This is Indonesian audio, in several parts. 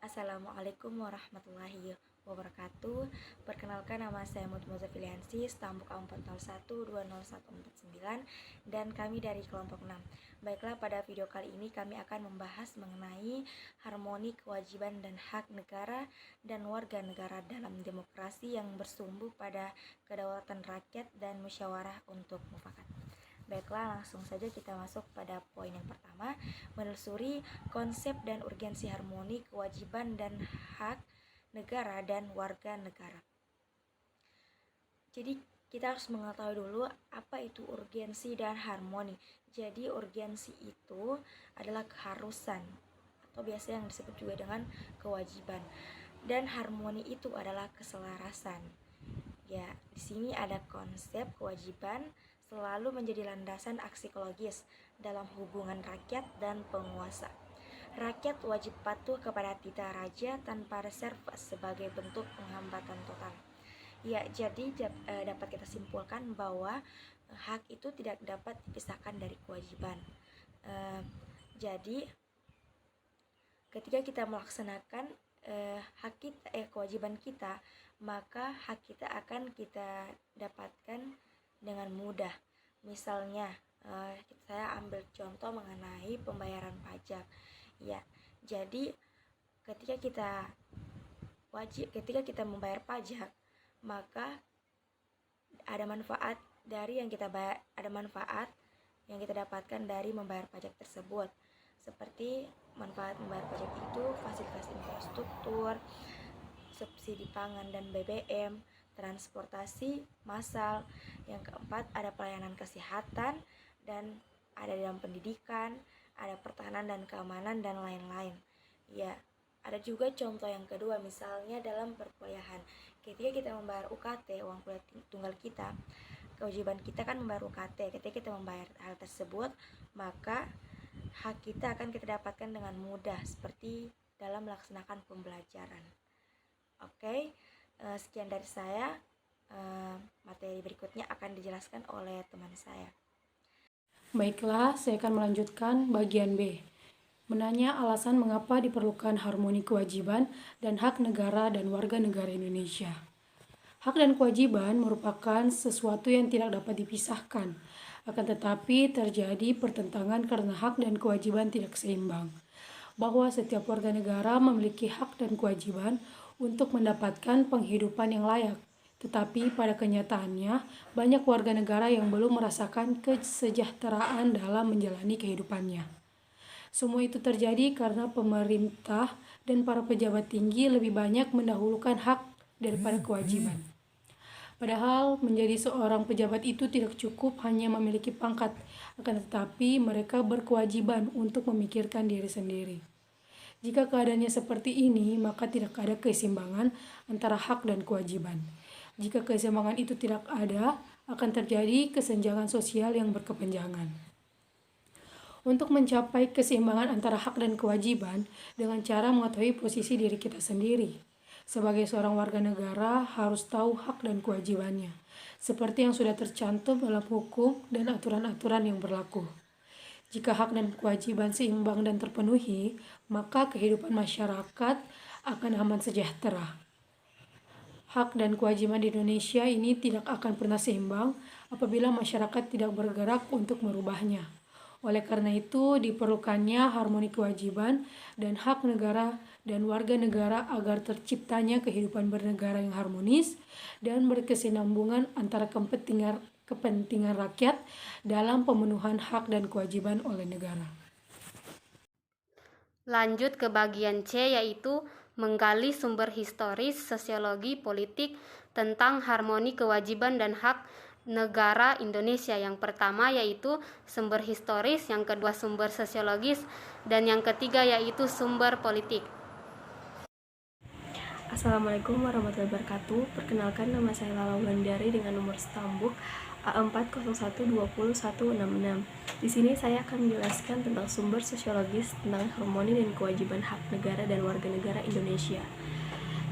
Assalamualaikum warahmatullahi wabarakatuh. Perkenalkan, nama saya Mutmoza Filiansi, Stambuk A401201149, dan kami dari kelompok 6. Baiklah, pada video kali ini kami akan membahas mengenai harmoni kewajiban dan hak negara dan warga negara dalam demokrasi yang bersumbu pada kedaulatan rakyat dan musyawarah untuk mufakat. Baiklah, langsung saja kita masuk pada poin yang pertama, menelusuri konsep dan urgensi harmoni kewajiban dan hak negara dan warga negara. Jadi kita harus mengetahui dulu apa itu urgensi dan harmoni. Jadi urgensi itu adalah keharusan atau biasa yang disebut juga dengan kewajiban, dan harmoni itu adalah keselarasan. Ya, di sini ada konsep kewajiban selalu menjadi landasan aksiologis dalam hubungan rakyat dan penguasa. Rakyat wajib patuh kepada titah raja tanpa reserve sebagai bentuk penghambatan total. Ya, jadi dapat kita simpulkan bahwa hak itu tidak dapat dipisahkan dari kewajiban. Jadi ketika kita melaksanakan kewajiban kita, maka hak kita akan kita dapatkan dengan mudah. Misalnya saya ambil contoh mengenai pembayaran pajak. Ya, jadi ketika kita membayar pajak, maka ada manfaat yang kita dapatkan dari membayar pajak tersebut. Seperti manfaat membayar pajak itu fasilitas infrastruktur, subsidi pangan dan BBM, transportasi massal. Yang keempat, ada pelayanan kesehatan, dan ada dalam pendidikan, ada pertahanan dan keamanan, dan lain-lain. Ya, ada juga contoh yang kedua, misalnya dalam perkuliahan. Ketika kita membayar UKT, uang kuliah tunggal kita, kewajiban kita kan membayar UKT. Ketika kita membayar hal tersebut, maka hak kita akan kita dapatkan dengan mudah, seperti dalam melaksanakan pembelajaran. Oke, sekian dari saya. Materi berikutnya akan dijelaskan oleh teman saya. Baiklah, saya akan melanjutkan bagian B. Menanya alasan mengapa diperlukan harmoni kewajiban dan hak negara dan warga negara Indonesia. Hak dan kewajiban merupakan sesuatu yang tidak dapat dipisahkan. Akan tetapi terjadi pertentangan karena hak dan kewajiban tidak seimbang. Bahwa setiap warga negara memiliki hak dan kewajiban untuk mendapatkan penghidupan yang layak. Tetapi pada kenyataannya, banyak warga negara yang belum merasakan kesejahteraan dalam menjalani kehidupannya. Semua itu terjadi karena pemerintah dan para pejabat tinggi lebih banyak mendahulukan hak daripada kewajiban. Padahal menjadi seorang pejabat itu tidak cukup hanya memiliki pangkat, akan tetapi mereka berkewajiban untuk memikirkan diri sendiri. Jika keadaannya seperti ini, maka tidak ada keseimbangan antara hak dan kewajiban. Jika keseimbangan itu tidak ada, akan terjadi kesenjangan sosial yang berkepanjangan. Untuk mencapai keseimbangan antara hak dan kewajiban dengan cara mengetahui posisi diri kita sendiri. Sebagai seorang warga negara harus tahu hak dan kewajibannya, seperti yang sudah tercantum dalam hukum dan aturan-aturan yang berlaku. Jika hak dan kewajiban seimbang dan terpenuhi, maka kehidupan masyarakat akan aman sejahtera. Hak dan kewajiban di Indonesia ini tidak akan pernah seimbang apabila masyarakat tidak bergerak untuk merubahnya. Oleh karena itu, diperlukannya harmoni kewajiban dan hak negara dan warga negara agar terciptanya kehidupan bernegara yang harmonis dan berkesinambungan antara kepentingan rakyat dalam pemenuhan hak dan kewajiban oleh negara. Lanjut ke bagian C, yaitu menggali sumber historis sosiologi politik tentang harmoni kewajiban dan hak negara Indonesia. Yang pertama yaitu sumber historis, yang kedua sumber sosiologis, dan yang ketiga yaitu sumber politik. Assalamualaikum warahmatullahi wabarakatuh. Perkenalkan, nama saya Lala Wulandari dengan nomor Stambuk A401201166. Di sini saya akan menjelaskan tentang sumber sosiologis tentang harmoni dan kewajiban hak negara dan warga negara Indonesia.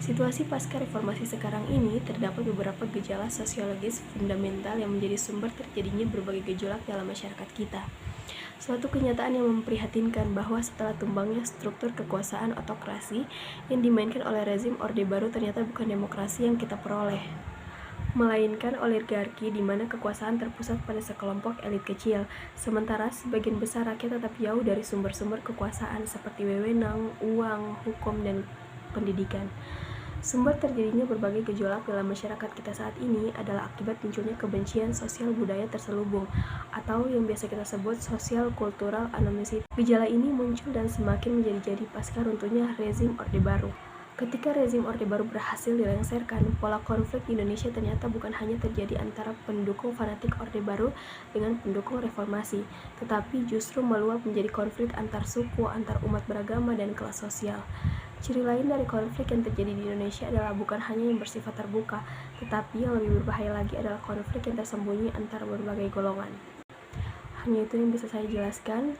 Situasi pasca reformasi sekarang ini terdapat beberapa gejala sosiologis fundamental yang menjadi sumber terjadinya berbagai gejolak dalam masyarakat kita. Suatu kenyataan yang memprihatinkan bahwa setelah tumbangnya struktur kekuasaan autokrasi yang dimainkan oleh rezim Orde Baru ternyata bukan demokrasi yang kita peroleh, melainkan oligarki di mana kekuasaan terpusat pada sekelompok elit kecil, sementara sebagian besar rakyat tetap jauh dari sumber-sumber kekuasaan seperti wewenang, uang, hukum, dan pendidikan. Sumber terjadinya berbagai gejolak dalam masyarakat kita saat ini adalah akibat munculnya kebencian sosial budaya terselubung, atau yang biasa kita sebut sosial kultural anomisi. Gejala ini muncul dan semakin menjadi-jadi pasca runtuhnya rezim Orde Baru. Ketika rezim Orde Baru berhasil dilengsarkan, pola konflik di Indonesia ternyata bukan hanya terjadi antara pendukung fanatik Orde Baru dengan pendukung reformasi, tetapi justru meluap menjadi konflik antar suku, antar umat beragama, dan kelas sosial. Ciri lain dari konflik yang terjadi di Indonesia adalah bukan hanya yang bersifat terbuka, tetapi yang lebih berbahaya lagi adalah konflik yang tersembunyi antara berbagai golongan. Hanya itu yang bisa saya jelaskan.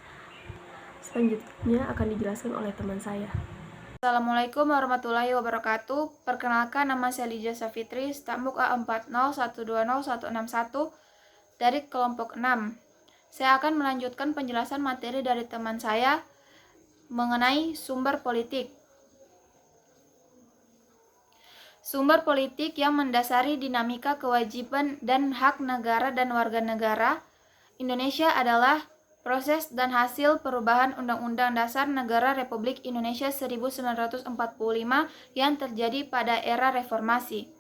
Selanjutnya akan dijelaskan oleh teman saya. Assalamualaikum warahmatullahi wabarakatuh. Perkenalkan, nama saya Lidia Safitri, stambuk A40120161 dari kelompok 6. Saya akan melanjutkan penjelasan materi dari teman saya mengenai sumber politik. Sumber politik yang mendasari dinamika kewajiban dan hak negara dan warga negara Indonesia adalah proses dan hasil perubahan Undang-Undang Dasar Negara Republik Indonesia 1945 yang terjadi pada era reformasi.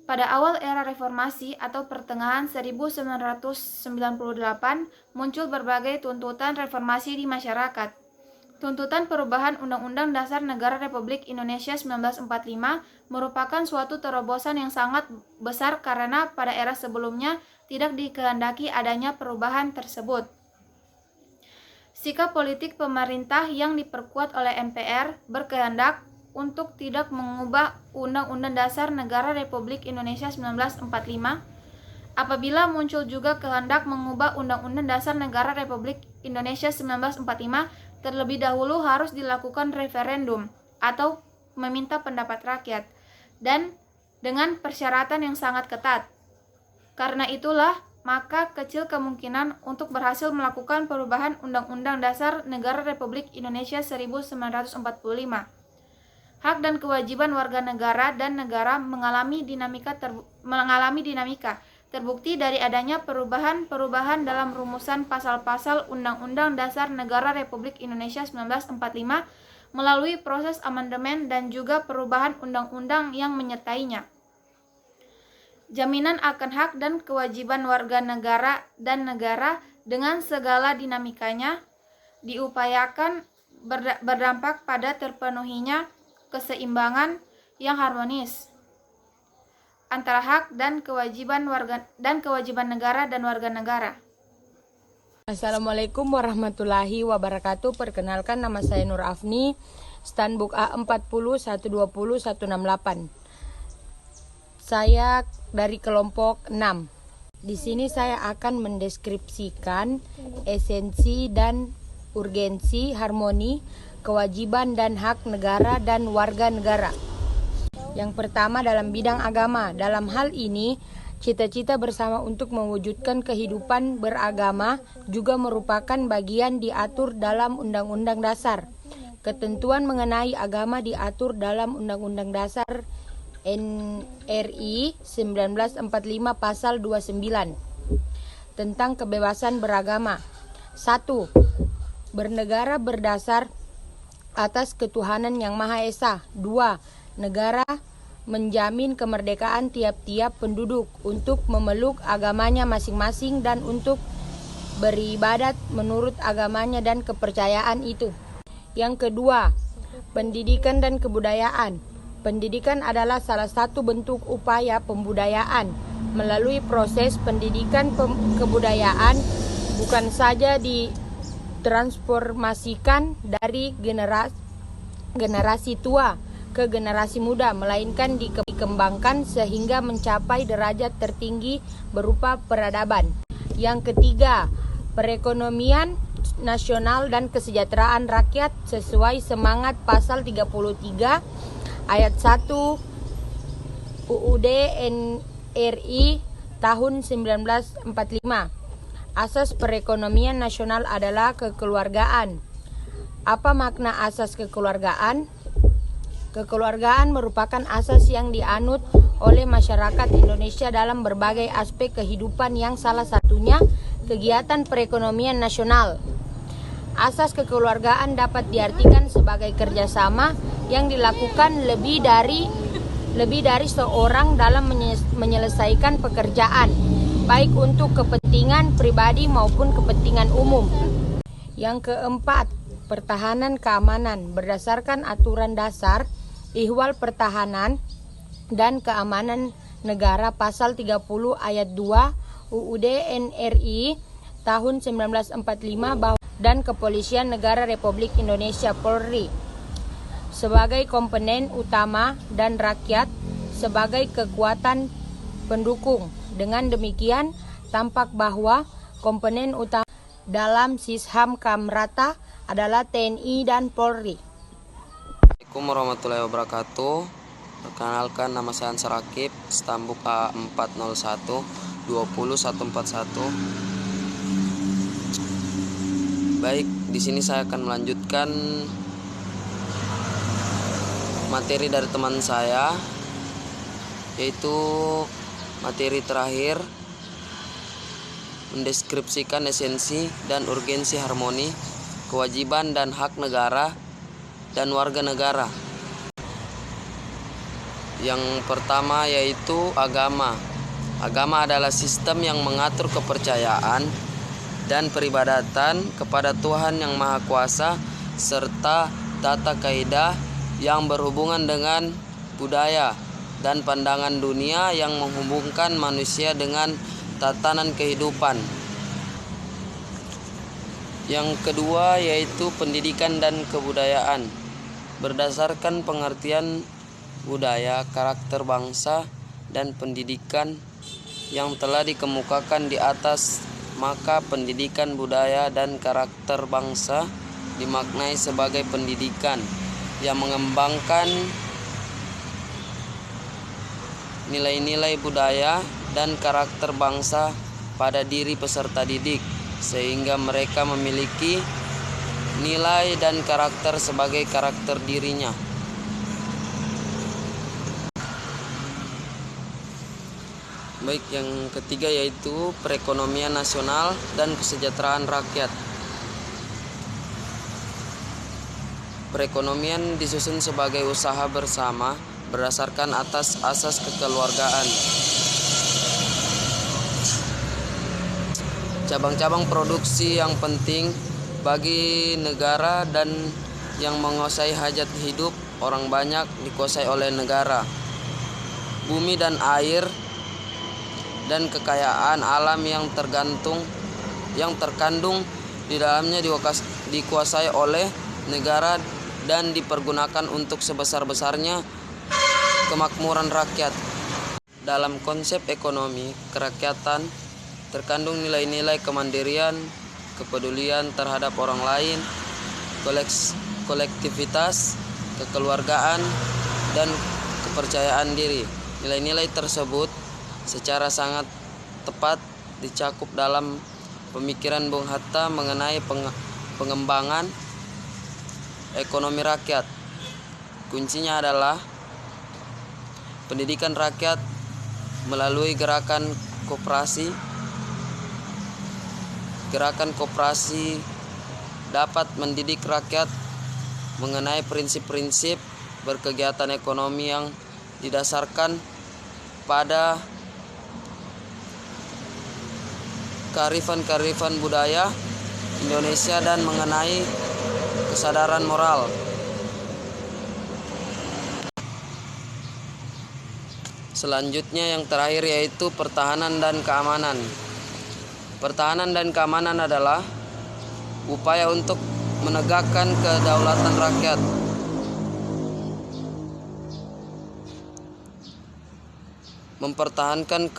Pada awal era reformasi atau pertengahan 1998, muncul berbagai tuntutan reformasi di masyarakat. Tuntutan perubahan Undang-Undang Dasar Negara Republik Indonesia 1945 merupakan suatu terobosan yang sangat besar karena pada era sebelumnya tidak dikehendaki adanya perubahan tersebut. Sikap politik pemerintah yang diperkuat oleh MPR berkehendak untuk tidak mengubah Undang-Undang Dasar Negara Republik Indonesia 1945. Apabila muncul juga kehendak mengubah Undang-Undang Dasar Negara Republik Indonesia 1945, terlebih dahulu harus dilakukan referendum atau meminta pendapat rakyat, dan dengan persyaratan yang sangat ketat. Karena itulah, maka kecil kemungkinan untuk berhasil melakukan perubahan Undang-Undang Dasar Negara Republik Indonesia 1945. Hak dan kewajiban warga negara dan negara mengalami dinamika. Terbukti dari adanya perubahan-perubahan dalam rumusan pasal-pasal Undang-Undang Dasar Negara Republik Indonesia 1945 melalui proses amandemen dan juga perubahan undang-undang yang menyertainya. Jaminan akan hak dan kewajiban warga negara dan negara dengan segala dinamikanya diupayakan berdampak pada terpenuhinya keseimbangan yang harmonis antara hak dan kewajiban negara dan warga negara. Assalamualaikum warahmatullahi wabarakatuh. Perkenalkan, nama saya Nur Afni, Stanbuk A40120168. Saya dari kelompok 6. Di sini saya akan mendeskripsikan esensi dan urgensi harmoni, kewajiban dan hak negara dan warga negara. Yang pertama, dalam bidang agama. Dalam hal ini, cita-cita bersama untuk mewujudkan kehidupan beragama juga merupakan bagian diatur dalam Undang-Undang Dasar. Ketentuan mengenai agama diatur dalam Undang-Undang Dasar NRI 1945 pasal 29 tentang kebebasan beragama. 1. Bernegara berdasar atas ketuhanan yang Maha Esa. 2. Negara menjamin kemerdekaan tiap-tiap penduduk untuk memeluk agamanya masing-masing dan untuk beribadat menurut agamanya dan kepercayaan itu. Yang kedua, pendidikan dan kebudayaan. Pendidikan adalah salah satu bentuk upaya pembudayaan. Melalui proses pendidikan kebudayaan bukan saja ditransformasikan dari generasi tua ke generasi muda, melainkan dikembangkan sehingga mencapai derajat tertinggi berupa peradaban. Yang ketiga, perekonomian nasional dan kesejahteraan rakyat sesuai semangat pasal 33 ayat 1 UUD NRI tahun 1945. Asas perekonomian nasional adalah kekeluargaan. Apa makna asas kekeluargaan? Kekeluargaan merupakan asas yang dianut oleh masyarakat Indonesia dalam berbagai aspek kehidupan yang salah satunya kegiatan perekonomian nasional. Asas kekeluargaan dapat diartikan sebagai kerjasama yang dilakukan lebih dari seorang dalam menyelesaikan pekerjaan, baik untuk kepentingan pribadi maupun kepentingan umum. Yang keempat, pertahanan keamanan berdasarkan aturan dasar Ihwal Pertahanan dan Keamanan Negara Pasal 30 Ayat 2 UUD NRI tahun 1945 dan Kepolisian Negara Republik Indonesia Polri sebagai komponen utama dan rakyat sebagai kekuatan pendukung. Dengan demikian, tampak bahwa komponen utama dalam Sisham Kamrata adalah TNI dan Polri. Assalamualaikum warahmatullahi wabarakatuh. Perkenalkan, nama saya Ansar Akib, Stambuk A401 20141. Baik, di sini saya akan melanjutkan materi dari teman saya, yaitu materi terakhir, mendeskripsikan esensi dan urgensi harmoni, kewajiban dan hak negara dan warga negara. Yang pertama yaitu agama. Agama adalah sistem yang mengatur kepercayaan dan peribadatan kepada Tuhan Yang Maha Kuasa serta tata kaidah yang berhubungan dengan budaya dan pandangan dunia yang menghubungkan manusia dengan tatanan kehidupan. Yang kedua yaitu pendidikan dan kebudayaan. Berdasarkan pengertian budaya, karakter bangsa, dan pendidikan yang telah dikemukakan di atas, maka pendidikan budaya dan karakter bangsa dimaknai sebagai pendidikan yang mengembangkan nilai-nilai budaya dan karakter bangsa pada diri peserta didik, sehingga mereka memiliki nilai dan karakter sebagai karakter dirinya. Baik, yang ketiga yaitu perekonomian nasional dan kesejahteraan rakyat. Perekonomian disusun sebagai usaha bersama berdasarkan atas asas kekeluargaan. Cabang-cabang produksi yang penting bagi negara dan yang menguasai hajat hidup orang banyak dikuasai oleh negara. Bumi dan air dan kekayaan alam yang terkandung di dalamnya dikuasai oleh negara dan dipergunakan untuk sebesar-besarnya kemakmuran rakyat. Dalam konsep ekonomi kerakyatan terkandung nilai-nilai kemandirian, kepedulian terhadap orang lain, kolektivitas, kekeluargaan, dan kepercayaan diri. Nilai-nilai tersebut secara sangat tepat dicakup dalam pemikiran Bung Hatta mengenai pengembangan ekonomi rakyat. Kuncinya adalah pendidikan rakyat melalui gerakan koperasi. Gerakan koperasi dapat mendidik rakyat mengenai prinsip-prinsip berkegiatan ekonomi yang didasarkan pada kearifan-kearifan budaya Indonesia dan mengenai kesadaran moral. Selanjutnya yang terakhir yaitu pertahanan dan keamanan. Pertahanan dan keamanan adalah upaya untuk menegakkan kedaulatan rakyat, mempertahankan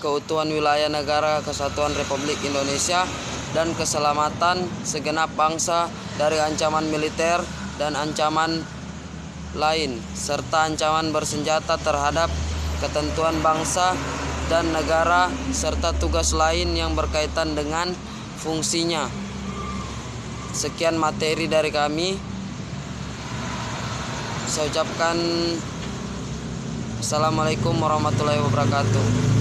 keutuhan wilayah negara Kesatuan Republik Indonesia dan keselamatan segenap bangsa dari ancaman militer dan ancaman lain, serta ancaman bersenjata terhadap ketentuan bangsa dan negara serta tugas lain yang berkaitan dengan fungsinya. Sekian materi dari kami. Saya ucapkan Assalamualaikum warahmatullahi wabarakatuh.